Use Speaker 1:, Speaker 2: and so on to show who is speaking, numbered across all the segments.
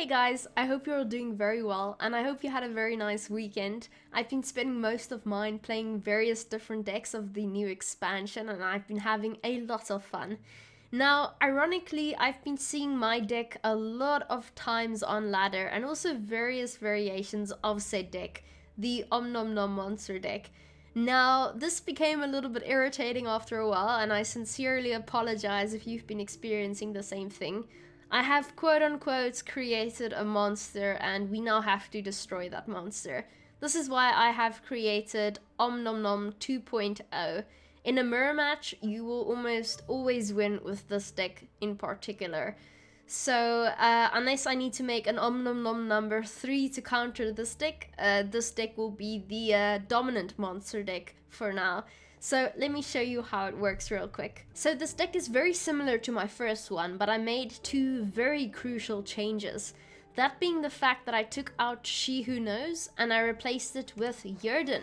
Speaker 1: guys, I hope you're all doing very well and I hope you had a very nice weekend. I've been spending most of mine playing various different decks of the new expansion and I've been having a lot of fun. Now, ironically, I've been seeing my deck a lot of times on ladder and also various variations of said deck, the Om Nom Nom monster deck. Now, this became a little bit irritating after a while and I sincerely apologize if you've been experiencing the same thing. I have quote-unquote created a monster and we now have to destroy that monster. This is why I have created Om Nom Nom 2.0. In a mirror match, you will almost always win with this deck in particular. So, unless I need to make an Om Nom Nom number 3 to counter this deck will be the dominant monster deck for now. So let me show you how it works real quick. So this deck is very similar to my first one, but I made two very crucial changes. That being the fact that I took out She Who Knows and I replaced it with Yrden.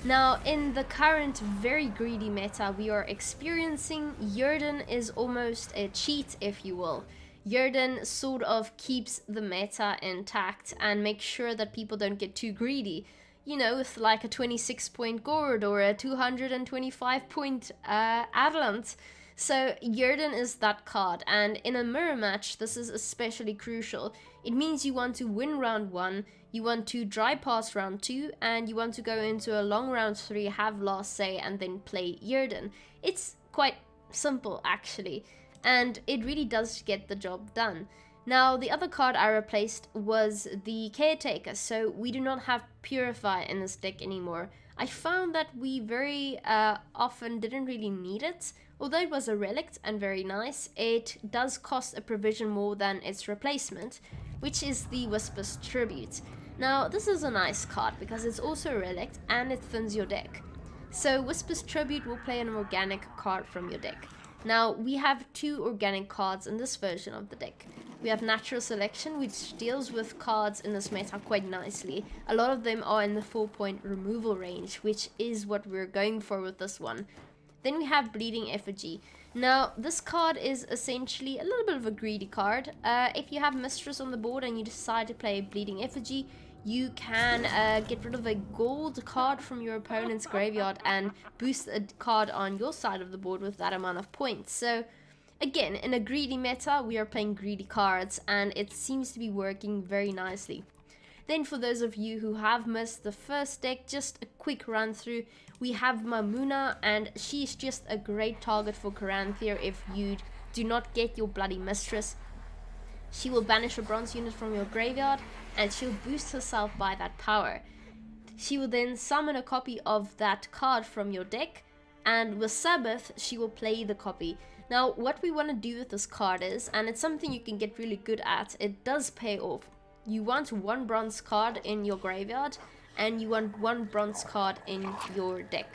Speaker 1: Now, in the current very greedy meta we are experiencing, Yrden is almost a cheat, if you will. Yrden sort of keeps the meta intact and makes sure that people don't get too greedy. You know, with like a 26-point Gourd or a 225-point Adelant. So Yrden is that card, and in a mirror match, this is especially crucial. It means you want to win round 1, you want to dry pass round 2, and you want to go into a long round 3, have last say, and then play Yrden. It's quite simple, actually, and it really does get the job done. Now, the other card I replaced was the Caretaker, so we do not have Purify in this deck anymore. I found that we very often didn't really need it. Although it was a relic and very nice, it does cost a provision more than its replacement, which is the Whisper's Tribute. Now, this is a nice card because it's also a relic and it thins your deck. So, Whisper's Tribute will play an organic card from your deck. Now, we have two organic cards in this version of the deck. We have Natural Selection, which deals with cards in this meta quite nicely. A lot of them are in the 4-point removal range, which is what we're going for with this one. Then we have Bleeding Effigy. Now, this card is essentially a little bit of a greedy card. If you have Mistress on the board and you decide to play Bleeding Effigy, you can get rid of a gold card from your opponent's graveyard and boost a card on your side of the board with that amount of points. So, again, in a greedy meta, we are playing greedy cards, and it seems to be working very nicely. Then for those of you who have missed the first deck, just a quick run through. We have Mamuna, and she's just a great target for Caranthir if you do not get your Bloody Mistress. She will banish a bronze unit from your graveyard, and she'll boost herself by that power. She will then summon a copy of that card from your deck, and with Sabbath, she will play the copy. Now, what we want to do with this card is, and it's something you can get really good at, it does pay off. You want one bronze card in your graveyard, and you want one bronze card in your deck.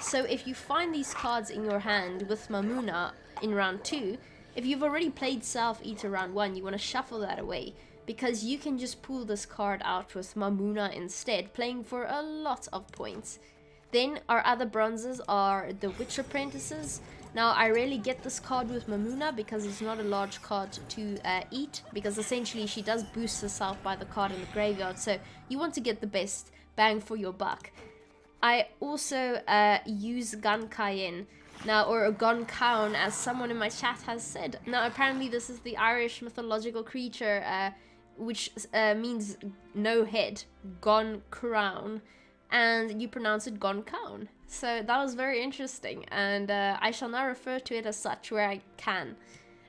Speaker 1: So if you find these cards in your hand with Mamuna in round 2, if you've already played Self Eater round 1, you want to shuffle that away, because you can just pull this card out with Mamuna instead, playing for a lot of points. Then our other bronzes are the Witch Apprentices. Now, I rarely get this card with Mamuna because it's not a large card to eat, because essentially she does boost herself by the card in the graveyard, so you want to get the best bang for your buck. I also use Gun Cayenne, now, or Gon Cawn, as someone in my chat has said. Now, apparently this is the Irish mythological creature, which means no head, Gon Crown, and you pronounce it Gon Cawn. So that was very interesting, and I shall now refer to it as such where I can.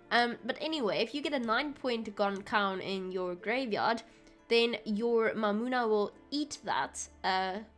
Speaker 1: But anyway, if you get a 9-point Gon Cawn in your graveyard, then your Mamuna will eat that,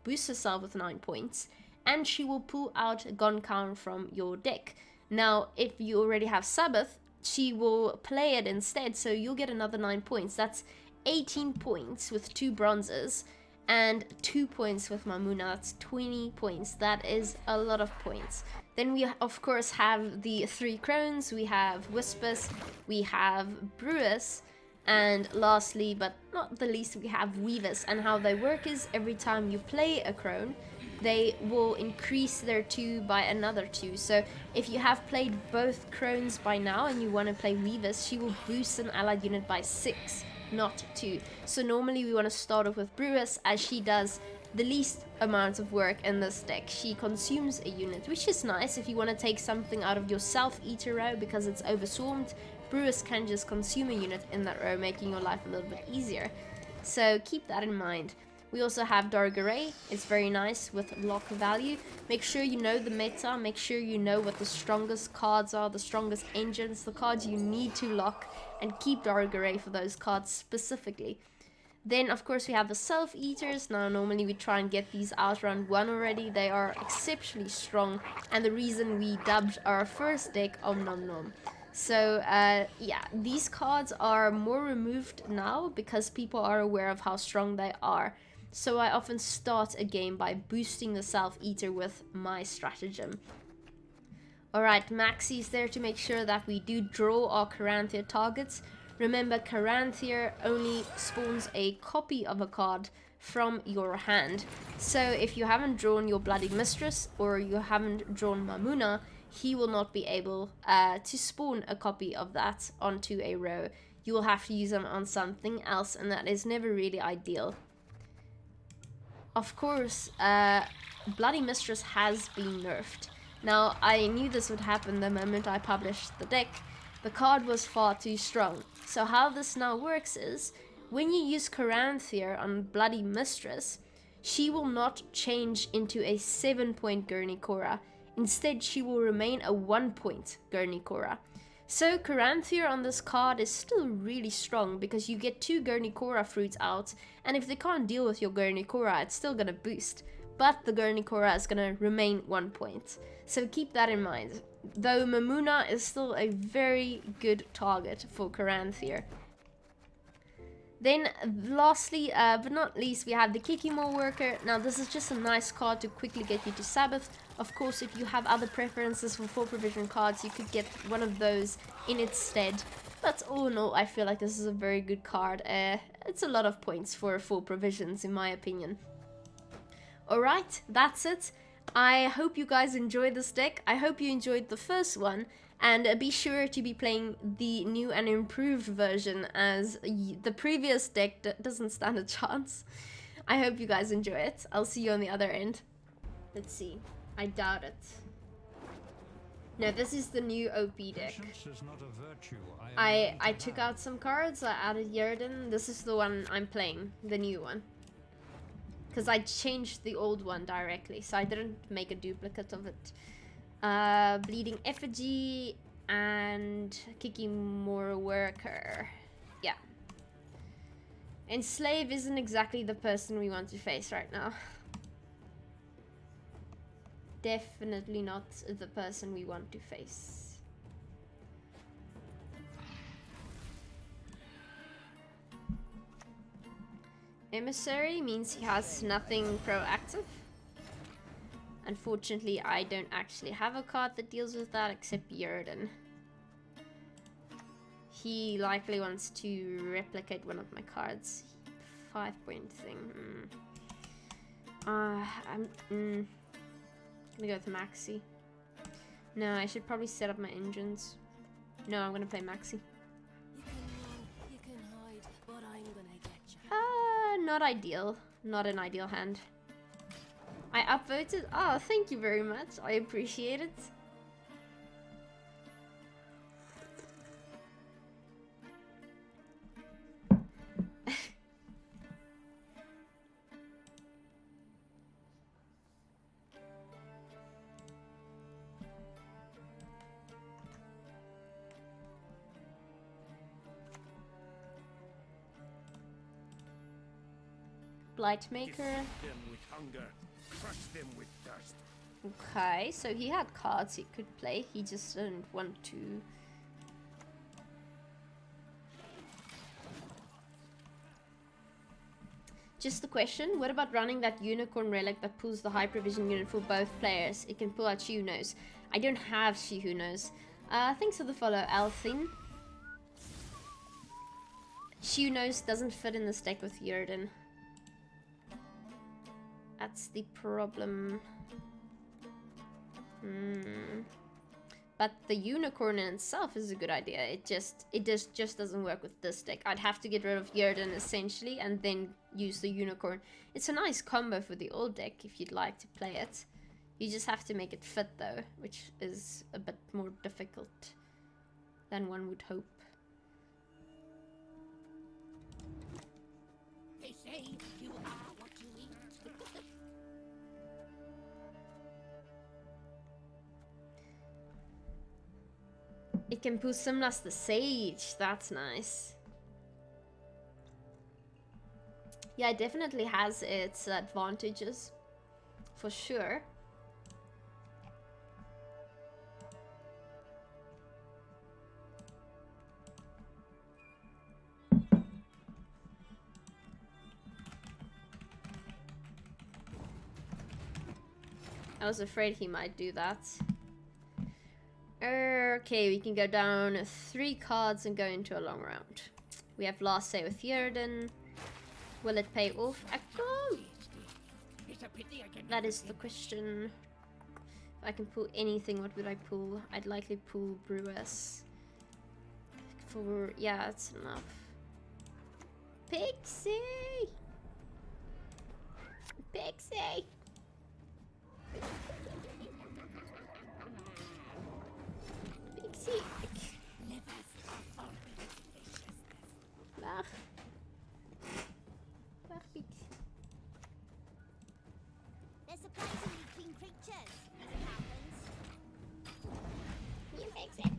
Speaker 1: boost herself with 9 points, and she will pull out Gon Cawn from your deck. Now, if you already have Sabbath, she will play it instead, so you'll get another 9 points. That's 18 points with 2 bronzes, and 2 points with Mamuna. That's 20 points. That is a lot of points. Then we, of course, have the 3 crones. We have Whispers, we have Brewers, and lastly, but not the least, we have Weavers. And how they work is every time you play a crone, they will increase their 2 by another 2. So if you have played both crones by now and you want to play Weavers, she will boost an allied unit by 6. not 2. So normally we want to start off with Brewers, as she does the least amount of work in this deck. She consumes a unit, which is nice if you want to take something out of your Self-Eater row because it's overswarmed. Brewers can just consume a unit in that row, making your life a little bit easier. So keep that in mind. We also have Dargaray. It's very nice with lock value. Make sure you know the meta. Make sure you know what the strongest cards are, the strongest engines, the cards you need to lock, and keep Dargaray for those cards specifically. Then, of course, we have the Self-Eaters. Now, normally we try and get these out round 1 already. They are exceptionally strong, and the reason we dubbed our first deck Om Nom Nom. So, yeah, these cards are more removed now because people are aware of how strong they are. So I often start a game by boosting the Self-Eater with my stratagem. Alright, Maxi is there to make sure that we do draw our Caranthir targets. Remember, Caranthir only spawns a copy of a card from your hand. So if you haven't drawn your Bloody Mistress or you haven't drawn Mamuna, he will not be able to spawn a copy of that onto a row. You will have to use them on something else, and that is never really ideal. Of course, Bloody Mistress has been nerfed. Now, I knew this would happen the moment I published the deck. The card was far too strong. So how this now works is, when you use Caranthir on Bloody Mistress, she will not change into a 7-point Gurney Korra. Instead, she will remain a 1-point Gurney Korra. So Caranthir on this card is still really strong because you get 2 Gurney Korra fruits out, and if they can't deal with your Gurney Korra, it's still gonna boost. But the Gurney Korra is gonna remain 1 point. So keep that in mind. Though Mamuna is still a very good target for Caranthir. Then lastly, but not least, we have the Kikimor Worker. Now this is just a nice card to quickly get you to Sabbath. Of course, if you have other preferences for 4 provision cards, you could get one of those in its stead. But all in all, I feel like this is a very good card. It's a lot of points for 4 provisions in my opinion. Alright, that's it. I hope you guys enjoyed this deck. I hope you enjoyed the first one. And be sure to be playing the new and improved version, as the previous deck doesn't stand a chance. I hope you guys enjoy it. I'll see you on the other end. Let's see. I doubt it. No, this is the new OP deck. I took out some cards. I added Yerden. This is the one I'm playing. The new one. Because I changed the old one directly, so I didn't make a duplicate of it. Bleeding Effigy and Kikimor Worker. Yeah. Enslave isn't exactly the person we want to face right now. Definitely not the person we want to face. Emissary means he has nothing proactive. Unfortunately, I don't actually have a card that deals with that except Yerden. He likely wants to replicate one of my cards. 5-point thing. I'm gonna go with Maxi. No, I should probably set up my engines. No, I'm gonna play Maxi.
Speaker 2: You can hide, but I'm gonna get you.
Speaker 1: Not ideal. Not an ideal hand. I upvoted. Oh, thank you very much. I appreciate it. Blightmaker. Okay, so he had cards he could play, he just didn't want to. Just a question, what about running that unicorn relic that pulls the high provision unit for both players? It can pull out She Who Knows. I don't have She Who Knows. Thanks for the follow, Alfin. She Who Knows doesn't fit in this deck with Yerden. That's the problem. But the unicorn in itself is a good idea. It just doesn't work with this deck. I'd have to get rid of Yerden essentially and then use the unicorn. It's a nice combo for the old deck if you'd like to play it. You just have to make it fit though, which is a bit more difficult than one would hope.
Speaker 2: They say you are what you eat.
Speaker 1: It can pull Simlas the Sage. That's nice. Yeah, it definitely has its advantages. For sure. I was afraid he might do that. Okay, we can go down 3 cards and go into a long round. We have Last Say with Yerden. Will it pay off? Echo? That is the question. If I can pull anything, what would I pull? I'd likely pull Brewers. For, yeah, that's enough. Pixie! Pixie! Pixie! Dag. Dag, Pixie.
Speaker 3: They're surprisingly clean creatures, as it happens.
Speaker 1: You Pixie.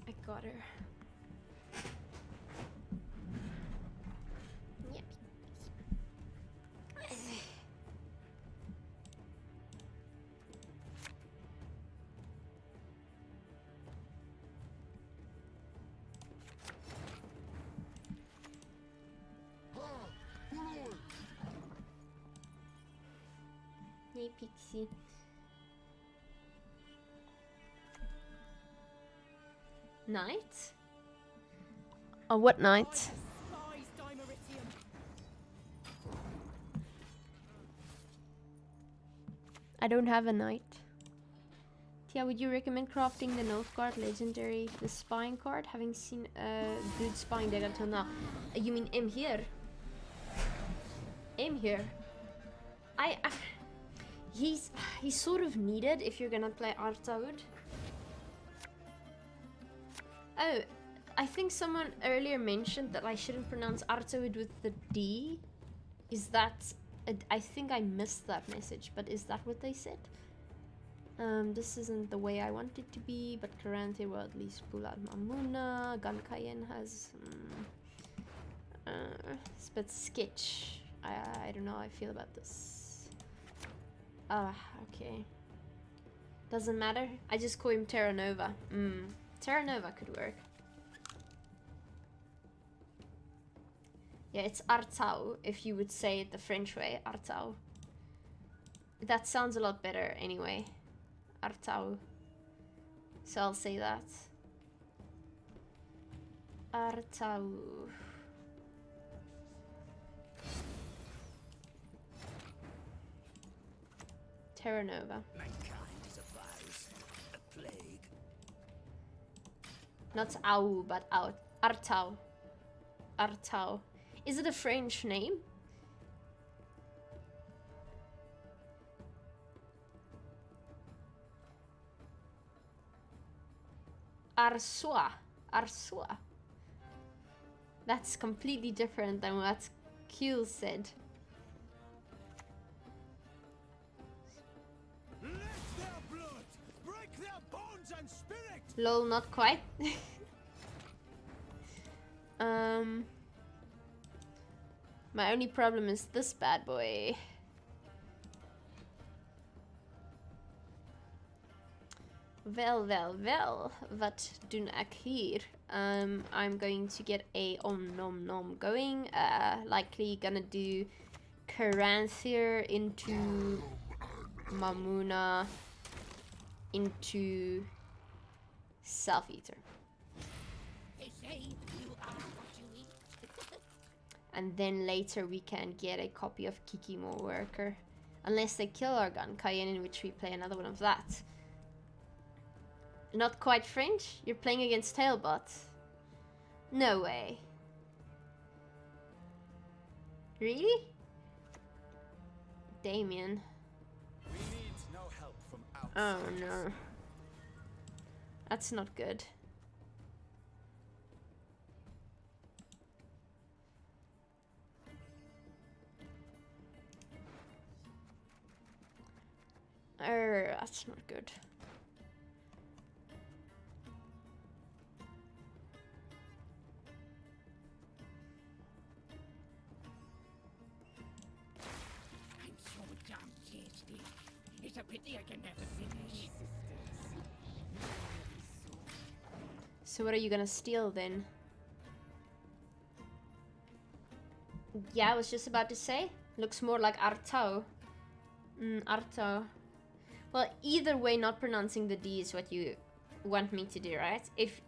Speaker 1: I got her. Yep. Hey, Pixie. Night? Oh, what night? I don't have a knight. Tia, would you recommend crafting the Northgard legendary, the spying card? Having seen a good spying deck until now. You mean M here? M here. He's sort of needed if you're gonna play Artaud. Oh, I think someone earlier mentioned that I shouldn't pronounce Artaud with the D. Is that... I think I missed that message, but is that what they said? This isn't the way I want it to be, but Karanthe will at least pull out Mamuna. Gankayen has... it's a bit sketch. I don't know how I feel about this. Okay. Doesn't matter. I just call him Terra Nova. Terra Nova could work. Yeah, it's Artau, if you would say it the French way. Artau. That sounds a lot better anyway. Artau. So I'll say that. Artau. Terra Nova.
Speaker 4: Mankind is a virus, a plague.
Speaker 1: Not Au, but out. Artau. Artau. Is it a French name? Arsois. Arsois. That's completely different than what Q said.
Speaker 4: Let their blood break their bones and spirit.
Speaker 1: Lol, not quite. My only problem is this bad boy. Wel, wat doen ek hier? I'm going to get a Om Nom Nom going. Likely gonna do Karanthier into Mamuna into Self-Eater.
Speaker 3: They say you are what you eat.
Speaker 1: And then later we can get a copy of Kikimo Worker. Unless they kill our gun, Cayenne, in which we play another one of that. Not quite French? You're playing against Tailbot? No way. Really? Damien.
Speaker 4: We need no help from
Speaker 1: Oh
Speaker 4: outside.
Speaker 1: no. That's not good. That's not good.
Speaker 3: I'm so damn tasty. It's a pity I can never finish.
Speaker 1: So what are you gonna steal then? Yeah, I was just about to say. Looks more like Artau. Artau. Well, either way, not pronouncing the D is what you want me to do, right? If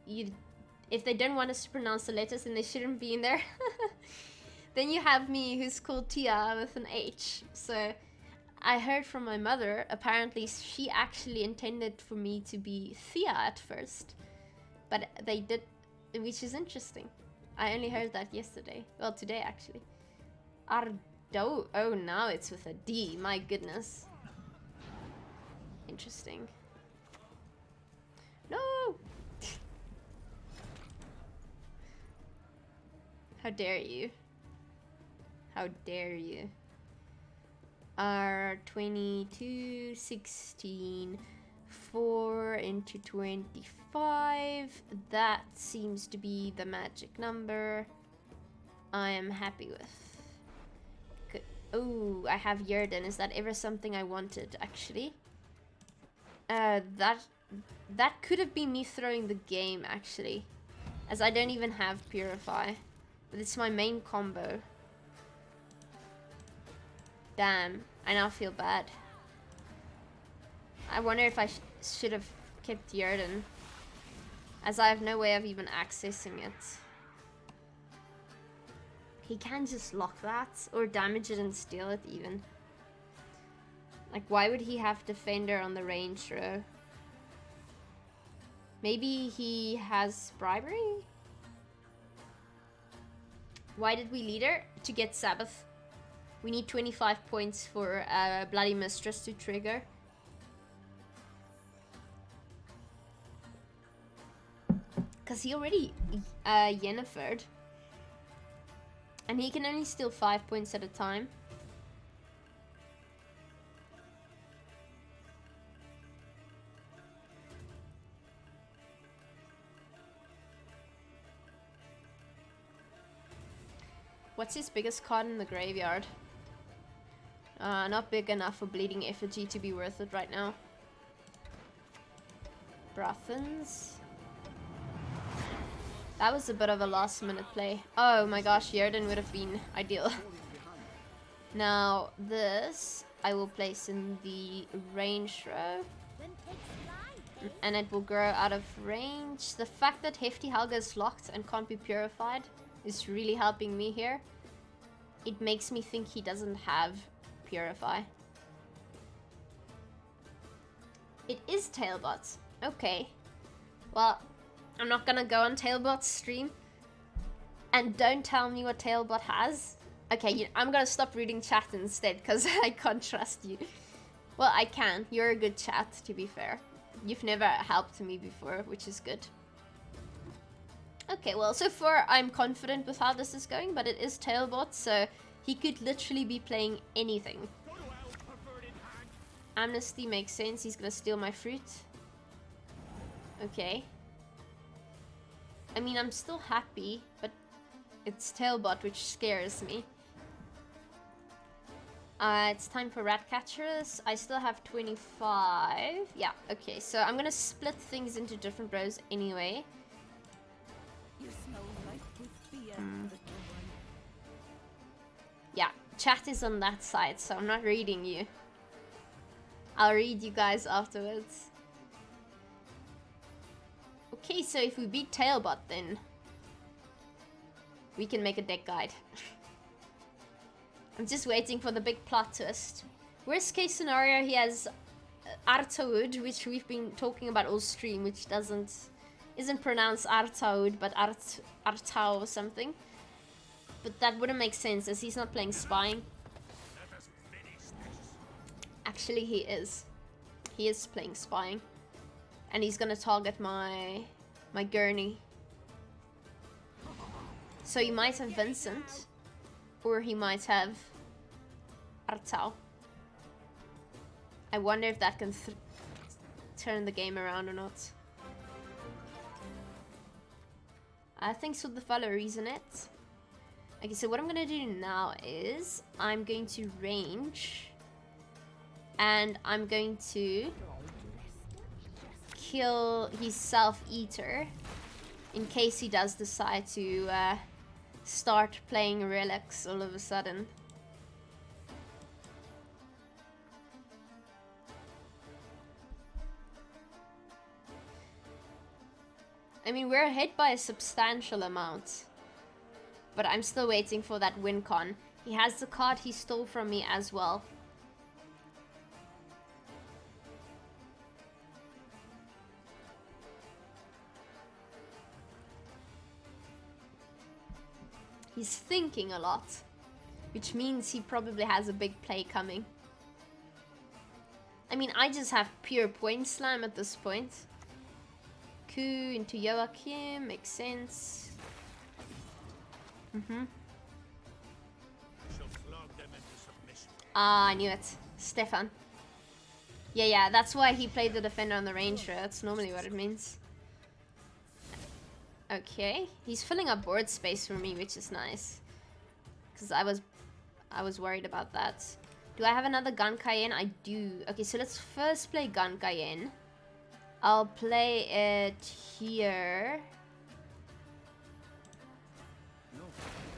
Speaker 1: they don't want us to pronounce the letters, then they shouldn't be in there. Then you have me, who's called Tia with an H. So I heard from my mother, apparently she actually intended for me to be Thea at first. But they did, which is interesting. I only heard that yesterday. Well, today actually. Ardo. Oh, now it's with a D. My goodness. Interesting. No! How dare you? How dare you? R22, 16, 4 into 25. That seems to be the magic number I am happy with. Good. Oh, I have Yerden. Is that ever something I wanted, actually? That could have been me throwing the game, actually. As I don't even have Purify. But it's my main combo. Damn, I now feel bad. I wonder if I should have kept Yerden. As I have no way of even accessing it. He can just lock that, or damage it and steal it even. Like, why would he have Defender on the range row? Maybe he has Bribery? Why did we leader? To get Sabbath. We need 25 points for Bloody Mistress to trigger. Because he already Yennefer'd. And he can only steal 5 points at a time. What's his biggest card in the graveyard? Not big enough for Bleeding Effigy to be worth it right now. Brothens. That was a bit of a last minute play. Oh my gosh, Yerden would have been ideal. Now this I will place in the range row.
Speaker 3: Then take flight.
Speaker 1: And it will grow out of range. The fact that Hefty Helga is locked and can't be purified is really helping me here. It makes me think he doesn't have Purify. It is Tailbot. Okay. Well, I'm not gonna go on Tailbot's stream. And don't tell me what Tailbot has. Okay, I'm gonna stop reading chat instead, because I can't trust you. Well, I can. You're a good chat, to be fair. You've never helped me before, which is good. Okay, well, so far I'm confident with how this is going, but it is Tailbot, so he could literally be playing anything. Amnesty makes sense. He's gonna steal my fruit. Okay. I mean, I'm still happy, but it's Tailbot, which scares me. It's time for Ratcatchers. I still have 25. Yeah, okay. So I'm gonna split things into different rows anyway.
Speaker 2: You smell like with fear,
Speaker 1: Mm.
Speaker 2: little one.
Speaker 1: Yeah, chat is on that side, so I'm not reading you. I'll read you guys afterwards. Okay, so if we beat Tailbot, then we can make a deck guide. I'm just waiting for the big plot twist. Worst case scenario, he has Artaud, which we've been talking about all stream, which isn't pronounced Artaud, but Artau or something. But that wouldn't make sense as he's not playing Spying. Actually, he is. He is playing Spying. And he's gonna target my Gurney. So he might have Vincent. Or he might have Artau. I wonder if that can turn the game around or not. Thanks for the follow, Reasonet. Okay, so what I'm gonna do now is I'm going to range. And I'm going to kill his Self-Eater in case he does decide to start playing relics all of a sudden. I mean, we're ahead by a substantial amount, but I'm still waiting for that win con. He has the card he stole from me as well. He's thinking a lot, which means he probably has a big play coming. I mean, I just have pure point slam at this point. Coup into Joachim, makes sense. Ah, I knew it. Stefan. Yeah, that's why he played the defender on the ranger. That's normally what it means. Okay, he's filling up board space for me, which is nice. Because I was worried about that. Do I have another Gun Cayenne? I do. Okay, so let's first play Gun Cayenne. I'll play it here.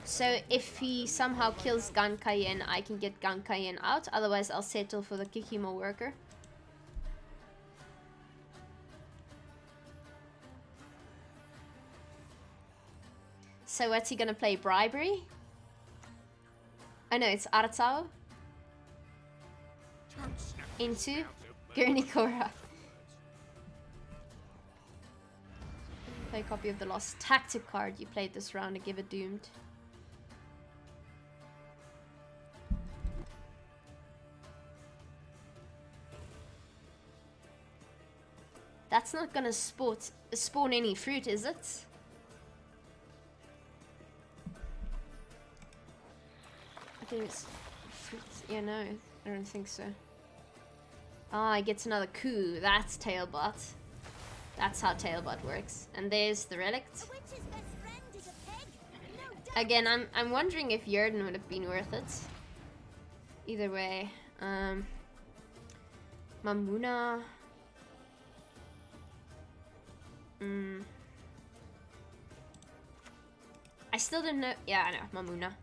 Speaker 1: So if he somehow kills Gun Cayenne, I can get Gun Cayenne out. Otherwise, I'll settle for the Kikimo worker. So what's he gonna play? Bribery? Oh no, it's Artau. Into Gurnikora. Play a copy of the Lost Tactic card you played this round and give it doomed. That's not gonna spawn any fruit, is it? I think it's fruit. Yeah, no, I don't think so. Ah, he gets another coup. That's Tailbot. That's how Tailbot works. And there's the relict. Again, I'm wondering if Yerden would have been worth it. Either way. Mamuna. I still didn't know. Yeah, I know. Mamuna.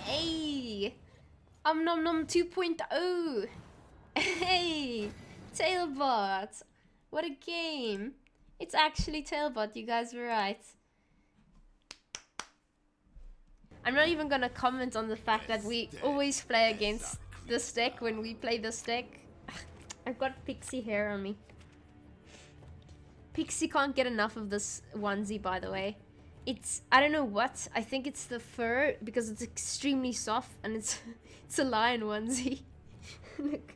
Speaker 1: Hey! Nom Nom 2.0! Hey! Tailbot! What a game! It's actually Tailbot, you guys were right. I'm not even gonna comment on the fact that we always play against this deck when we play this deck. I've got pixie hair on me. Pixie can't get enough of this onesie, by the way. It's, I don't know what, I think it's the fur because it's extremely soft and it's a lion onesie. Look,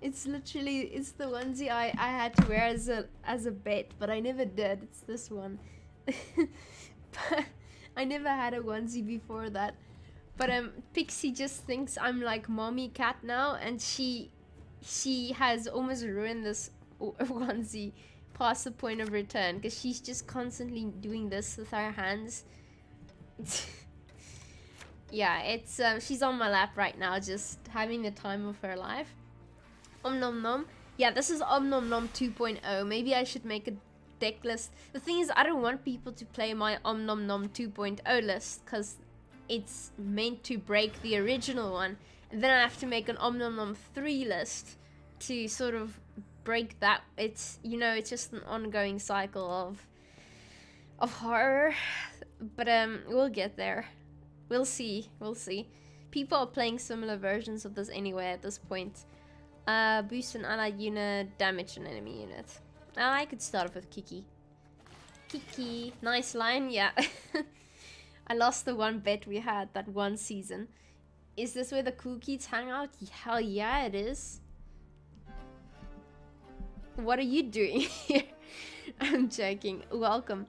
Speaker 1: It's literally, it's the onesie I had to wear as a bet, but I never did. It's this one. But I never had a onesie before that. But Pixie just thinks I'm like mommy cat now, and she has almost ruined this onesie past the point of return, because she's just constantly doing this with her hands. Yeah, it's she's on my lap right now, just having the time of her life. Om Nom Nom. Yeah, this is Om Nom Nom 2.0. Maybe I should make a deck list. The thing is, I don't want people to play my Om Nom Nom 2.0 list, because it's meant to break the original one. And then I have to make an Om Nom Nom 3 list to sort of break that. It's, you know, it's just an ongoing cycle of horror. But we'll get there. We'll see. We'll see. People are playing similar versions of this anyway at this point. Boost an allied unit, damage an enemy unit. I could start off with Kiki. Kiki, nice line, yeah. I lost the one bet we had that one season. Is this where the cool kids hang out? Hell yeah, it is. What are you doing here? I'm joking. Welcome.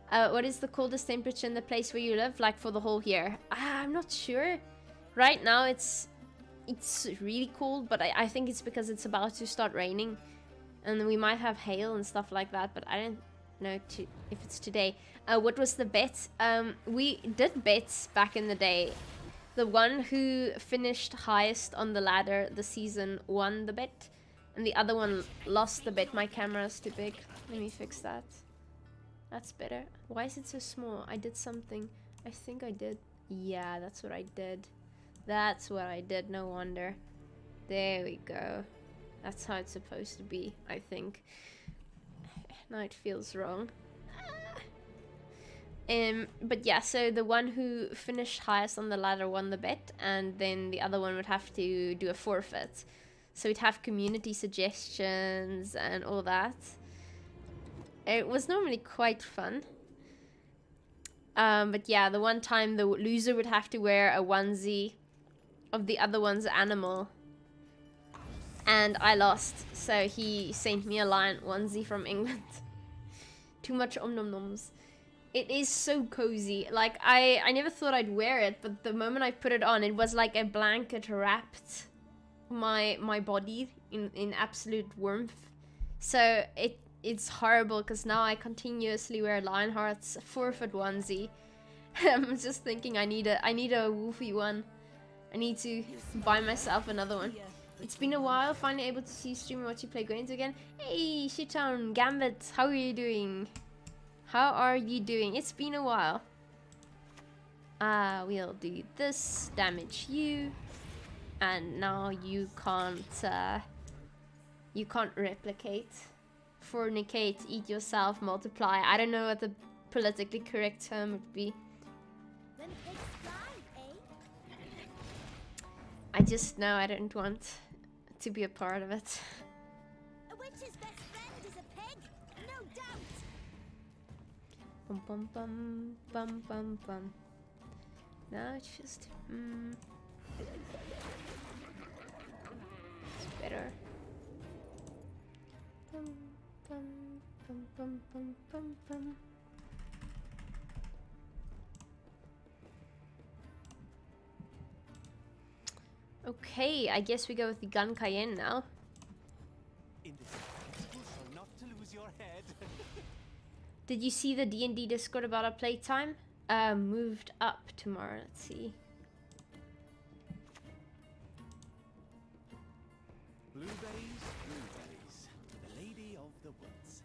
Speaker 1: What is the coldest temperature in the place where you live? Like for the whole year? I'm not sure. Right now it's really cold, but I think it's because it's about to start raining. And we might have hail and stuff like that, but I don't know if it's today. What was the bet? We did bets back in the day. The one who finished highest on the ladder the season won the bet. And the other one lost the bet. My camera's too big. Let me fix that. That's better. Why is it so small? I did something. I think I did. Yeah, that's what I did. That's what I did. No wonder. There we go. That's how it's supposed to be, I think. Now it feels wrong. But yeah, so the one who finished highest on the ladder won the bet, and then the other one would have to do a forfeit. So we'd have community suggestions and all that. It was normally quite fun. But yeah, the one time the loser would have to wear a onesie of the other one's animal. And I lost, so he sent me a lion onesie from England. Too much om nom noms. It is so cozy. Like, I never thought I'd wear it, but the moment I put it on, it was like a blanket wrapped my body in absolute warmth. So it's horrible, because now I continuously wear Lionheart's forfeit onesie. I'm just thinking I need a woofy one. I need to buy myself another one. It's been a while, finally able to see you stream and watch you play Grands again. Hey, Shittown, Gambit, how are you doing? How are you doing? It's been a while. We'll do this, damage you. And now you can't replicate. Fornicate, eat yourself, multiply. I don't know what the politically correct term would be.
Speaker 2: Then pigs fly, eh?
Speaker 1: I just know I don't want to be a part of it.
Speaker 2: A witch's best friend is a pig, no doubt.
Speaker 1: Bum bum bum bum bum bum. No, it's just it's better. Bum bum bum bum bum bum bum. Okay, I guess we go with the Gun Cayenne now.
Speaker 4: In this fight, you shall not to lose your head.
Speaker 1: Did you see the D&D Discord about our playtime? Moved up tomorrow. Let's see.
Speaker 4: Blueberries, blueberries, the lady of the woods.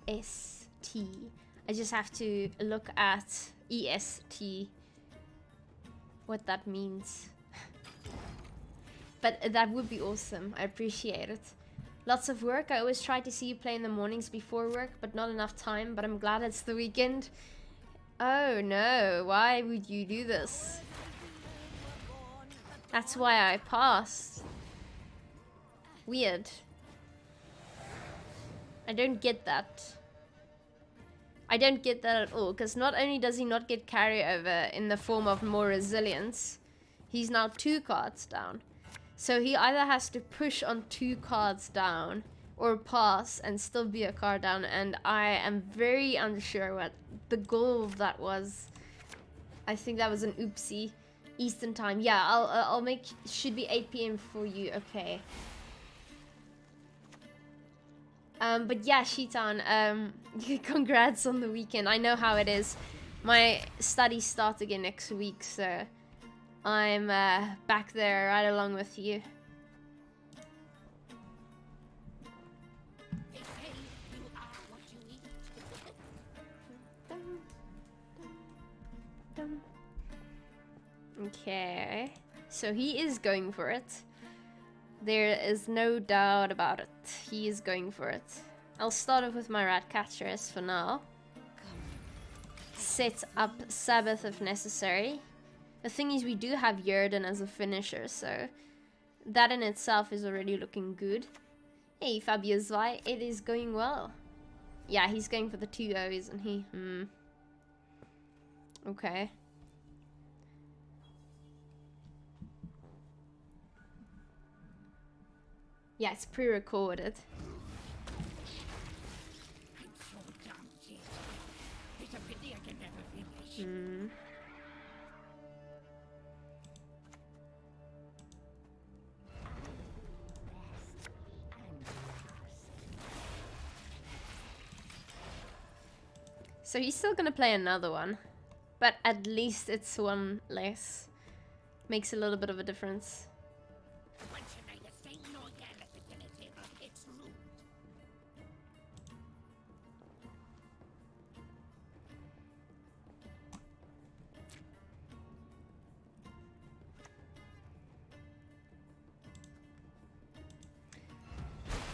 Speaker 1: EST. I just have to look at EST, what that means. But that would be awesome. I appreciate it. Lots of work. I always try to see you play in the mornings before work, but not enough time. But I'm glad it's the weekend. Oh no, why would you do this? That's why I passed. Weird. I don't get that. I don't get that at all, because not only does he not get carryover in the form of more resilience, he's now 2 cards down. So he either has to push on 2 cards down or pass and still be a card down, and I am very unsure what the goal of that was. I think that was an oopsie. Eastern time. Yeah, I'll make, should be 8 p.m. for you. Okay. But yeah, Shitan, congrats on the weekend. I know how it is. My studies start again next week, so I'm back there right along with you.
Speaker 3: They say you are what you eat.
Speaker 1: Okay, so he is going for it. There is no doubt about it. He is going for it. I'll start off with my rat catchers for now. Set up Sabbath if necessary. The thing is, we do have Yerden as a finisher, so that in itself is already looking good. Hey, Fabiozwai, it is going well. Yeah, he's going for the 2-0, isn't he? Okay. Yeah, it's pre-recorded.
Speaker 3: I'm so damn thirsty. It's a pity I can never finish.
Speaker 1: So he's still gonna play another one, but at least it's one less. Makes a little bit of a difference.
Speaker 3: Once you made a thing, no yell at the dinner table. It's rude.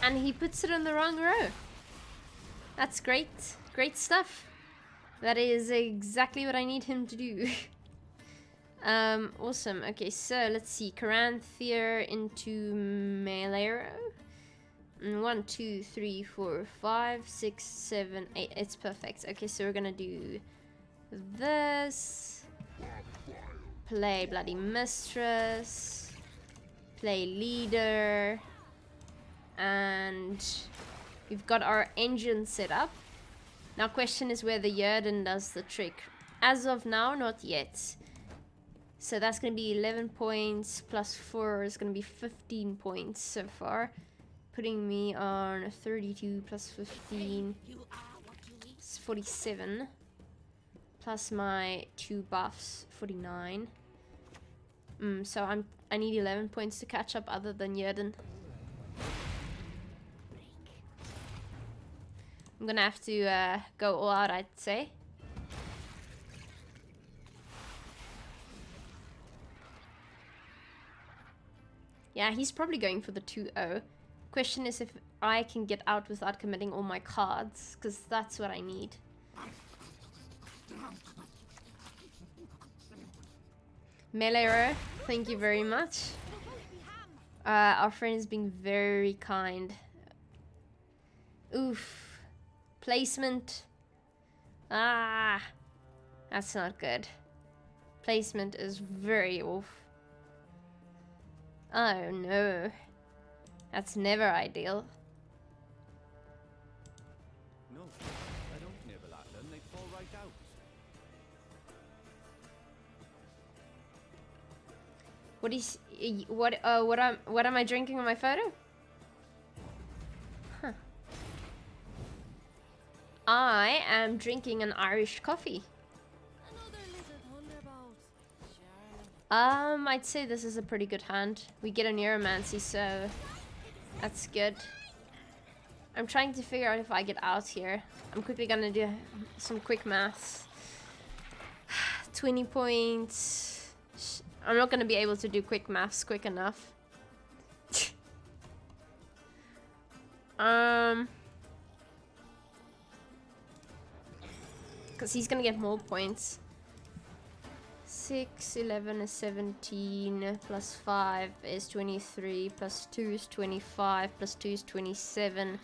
Speaker 1: And he puts it in the wrong row. That's great. Great stuff. That is exactly what I need him to do. Awesome. Okay, so let's see. Caranthier into Melero. 1, 2, 3, 4, 5, 6, 7, 8. It's perfect. Okay, so we're gonna do this. Play Bloody Mistress. Play Leader. And we've got our engine set up. Now question is whether Yerden does the trick. As of now, not yet. So that's going to be 11 points plus 4 is going to be 15 points so far. Putting me on 32 plus 15
Speaker 3: You are what you eat.
Speaker 1: is 47. Plus my 2 buffs, 49. So I need 11 points to catch up other than Yerden. I'm gonna have to go all out, I'd say. Yeah, he's probably going for the 2-0. Question is if I can get out without committing all my cards, because that's what I need. Melero, thank you very much. Our friend is being very kind. Oof. Placement. Ah, that's not good. Placement is very off. Oh no. That's never ideal.
Speaker 4: No, I don't nibble at them. They fall right out.
Speaker 1: What am I drinking on my photo? Huh. I am drinking an Irish coffee.
Speaker 2: Another little thunderbolt. Charmin.
Speaker 1: I'd say this is a pretty good hand. We get a Neuromancy, so that's good. I'm trying to figure out if I get out here. I'm quickly gonna do some quick maths. 20 points. I'm not gonna be able to do quick maths quick enough. Because he's gonna get more points. 6, 11 is 17, plus 5 is 23, plus 2 is 25, plus 2 is 27,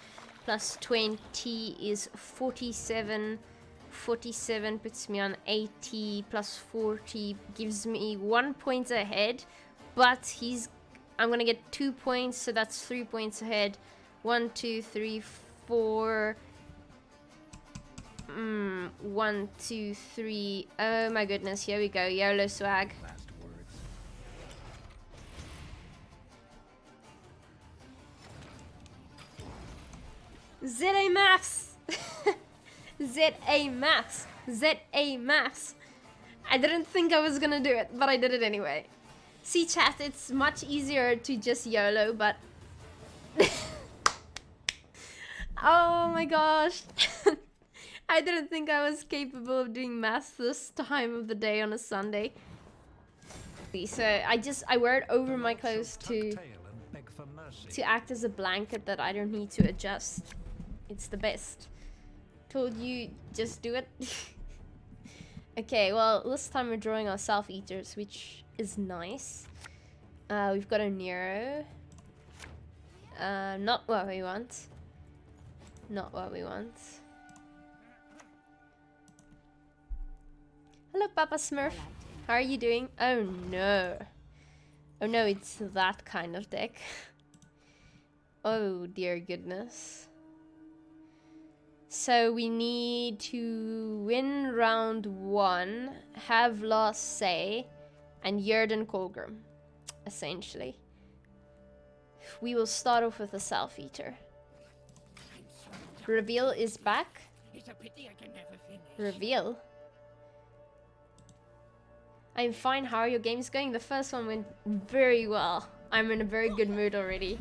Speaker 1: plus 20 is 47, 47 puts me on 80 plus 40 gives me 1 point ahead, but I'm gonna get 2 points, so that's 3 points ahead. 1, 2, 3, 4. 1, 2, 3. Oh my goodness, here we go. YOLO swag.
Speaker 4: Last words.
Speaker 1: ZA maths! ZA maths! ZA maths! I didn't think I was gonna do it, but I did it anyway. See, chat, it's much easier to just YOLO, but... Oh my gosh! I didn't think I was capable of doing maths this time of the day on a Sunday. So I wear it over my clothes to act as a blanket that I don't need to adjust. It's the best. Told you, just do it. Okay, well, this time we're drawing our self-eaters, which is nice. We've got a Nero. Not what we want. Not what we want. Hello, Papa Smurf. How are you doing? Oh no. Oh no, it's that kind of deck. Oh dear goodness. So we need to win round 1, have last say, and Jurden Kolgrim, essentially. We will start off with a self-eater. Reveal is back.
Speaker 3: It's a pity I can never finish.
Speaker 1: Reveal. I'm fine, how are your games going? The first one went very well. I'm in a very good mood already.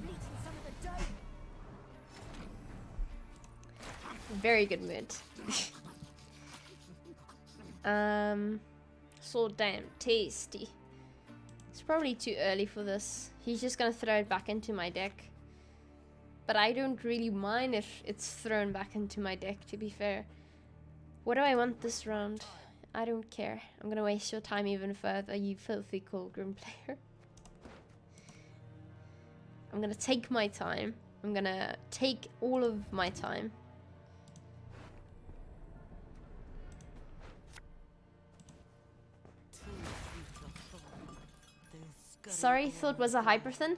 Speaker 1: Very good mood. So damn tasty. It's probably too early for this. He's just gonna throw it back into my deck. But I don't really mind if it's thrown back into my deck, to be fair. What do I want this round? I don't care. I'm gonna waste your time even further, you filthy Kolgrim player. I'm gonna take my time. I'm gonna take all of my time. Sorry, thought was a Hyperthon?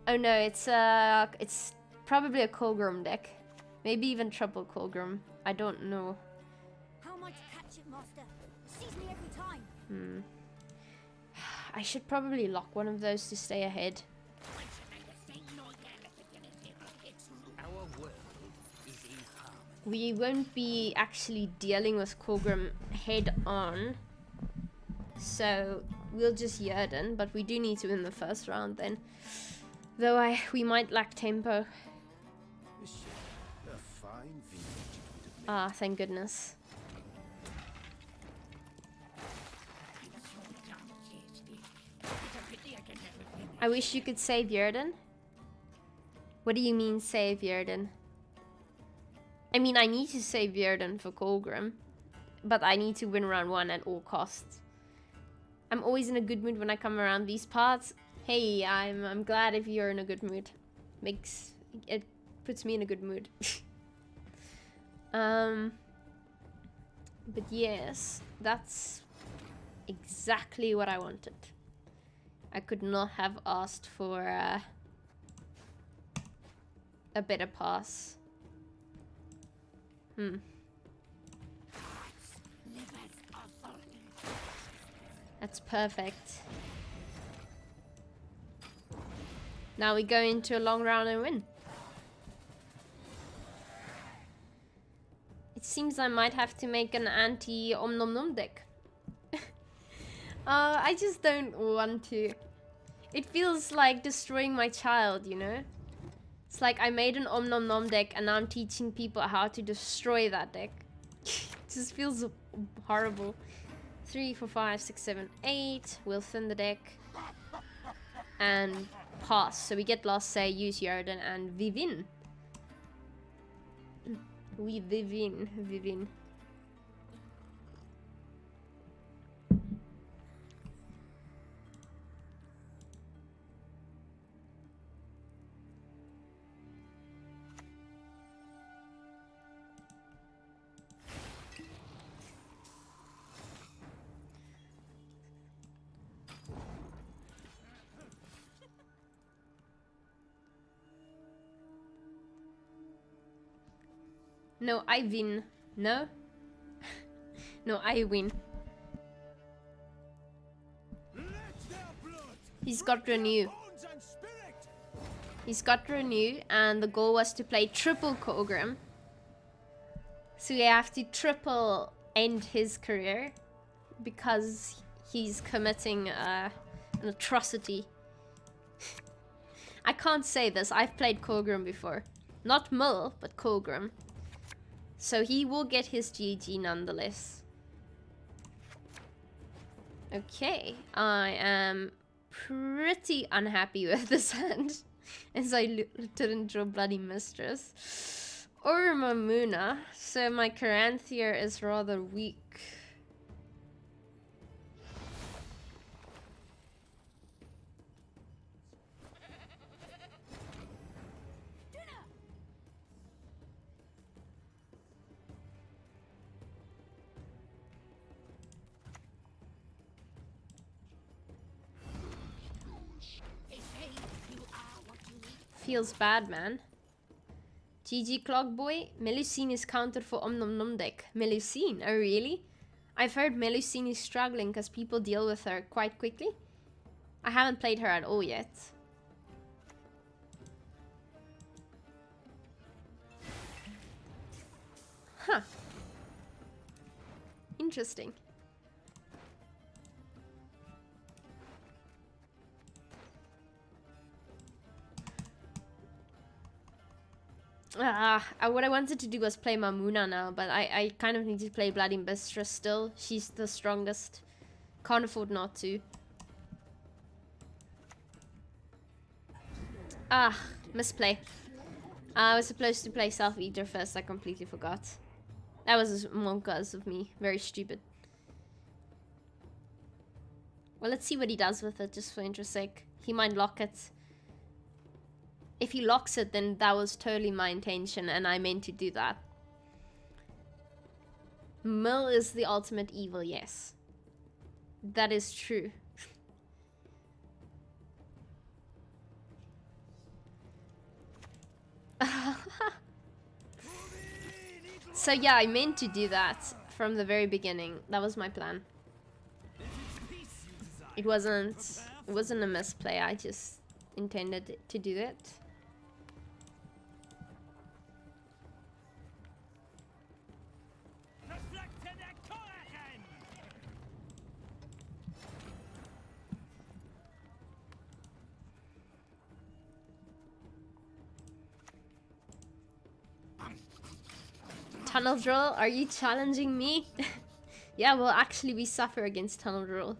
Speaker 1: Oh no, it's probably a Kolgrim deck. Maybe even triple Kolgrim. I don't know.
Speaker 2: How am I to catch it, master? Sees me every time.
Speaker 1: I should probably lock one of those to stay ahead.
Speaker 3: Our world is in harmony.
Speaker 1: We won't be actually dealing with Kolgrim head on. So we'll just Jurden, but we do need to win the first round then. Though we might lack tempo.
Speaker 4: Monsieur, a fine vintage it would have made.
Speaker 1: Ah, thank goodness. I wish you could save Jurden. What do you mean save Jurden? I mean, I need to save Jurden for Kolgrim, but I need to win round 1 at all costs. I'm always in a good mood when I come around these parts. Hey, I'm glad if you're in a good mood. It puts me in a good mood. But yes, that's exactly what I wanted. I could not have asked for a better pass. That's perfect. Now we go into a long round and win. It seems I might have to make an anti-Om Nom Nom deck. I just don't want to. It feels like destroying my child, you know? It's like I made an Om Nom Nom deck and now I'm teaching people how to destroy that deck. It just feels horrible. 3, 4, 5, 6, 7, 8. We'll thin the deck. And pass. So we get last say, use Jurden, and Vivin. We Vivin. No, I win. No? No, I win. He's got renew. He's got renew, and the goal was to play triple Kogrim. So we have to triple end his career because he's committing an atrocity. I can't say this. I've played Kogrim before. Not Mull, but Kogrim. So he will get his GG nonetheless. Okay, I am pretty unhappy with this hand, as I didn't draw Bloody Mistress or Mamuna, so my Caranthir is rather weak. Feels bad, man. GG Clogboy. Melusine is counted for Om Nom Nom deck. Melusine? Oh, really? I've heard Melusine is struggling because people deal with her quite quickly. I haven't played her at all yet. Huh. Interesting. What I wanted to do was play Mamuna now, but I kind of need to play Bloody Mistress still. She's the strongest. Can't afford not to. Misplay. I was supposed to play Self-Eater first, I completely forgot. That was monkas of me. Very stupid. Well, let's see what he does with it, just for interest's sake. He might lock it. If he locks it, then that was totally my intention, and I meant to do that. Mill is the ultimate evil, yes. That is true. So yeah, I meant to do that from the very beginning. That was my plan. It wasn't a misplay, I just intended to do it. Tunnel Drill, are you challenging me? Yeah, well, actually, we suffer against Tunnel Drill.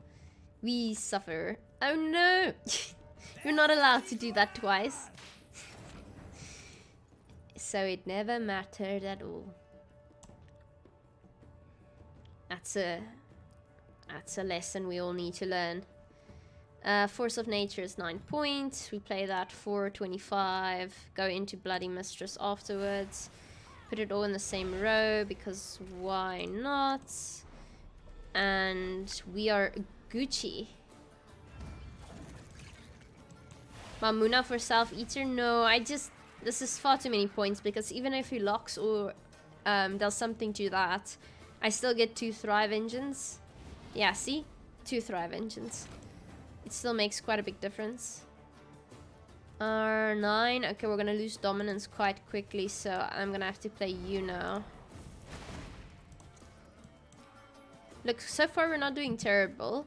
Speaker 1: We suffer. Oh no! You're not allowed to do that twice. So it never mattered at all. That's a lesson we all need to learn. Force of Nature is 9 points. We play that for 25. Go into Bloody Mistress afterwards. Put it all in the same row because why not? And we are Gucci. Mamuna for Self-Eater? No, this is far too many points because even if he locks or does something to that, I still get 2 Thrive Engines. Yeah, see? 2 Thrive Engines. It still makes quite a big difference. R9. Okay, we're gonna lose dominance quite quickly, so I'm gonna have to play you now. Look, so far we're not doing terrible.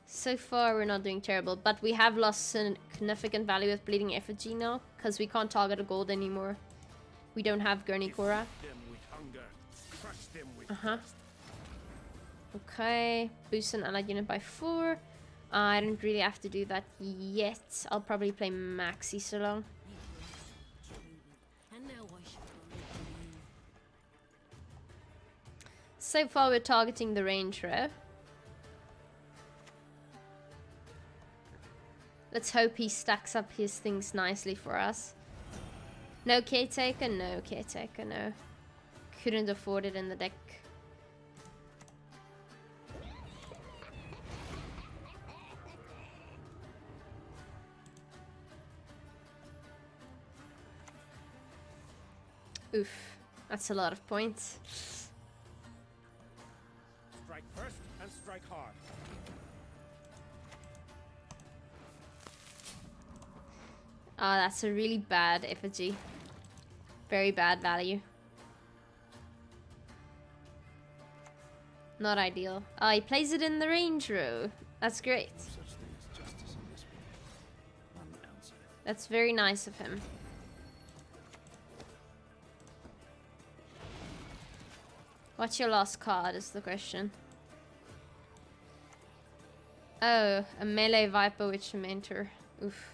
Speaker 1: So far we're not doing terrible, but we have lost significant value with Bleeding Effigy now, because we can't target a gold anymore. We don't have Gurnikora. Okay, boost an allied unit by 4. I don't really have to do that yet. I'll probably play Maxi so long. So far we're targeting the range row. Let's hope he stacks up his things nicely for us. No Caretaker? No Caretaker, no. Couldn't afford it in the deck. Oof. That's a lot of points.
Speaker 3: Strike first and strike hard.
Speaker 1: Oh, that's a really bad effigy. Very bad value. Not ideal. Oh, he plays it in the range row. That's great.
Speaker 4: No such thing as justice in this world. None outside.
Speaker 1: That's very nice of him. What's your last card is the question. Oh, a melee Viper Witch Mentor. Oof.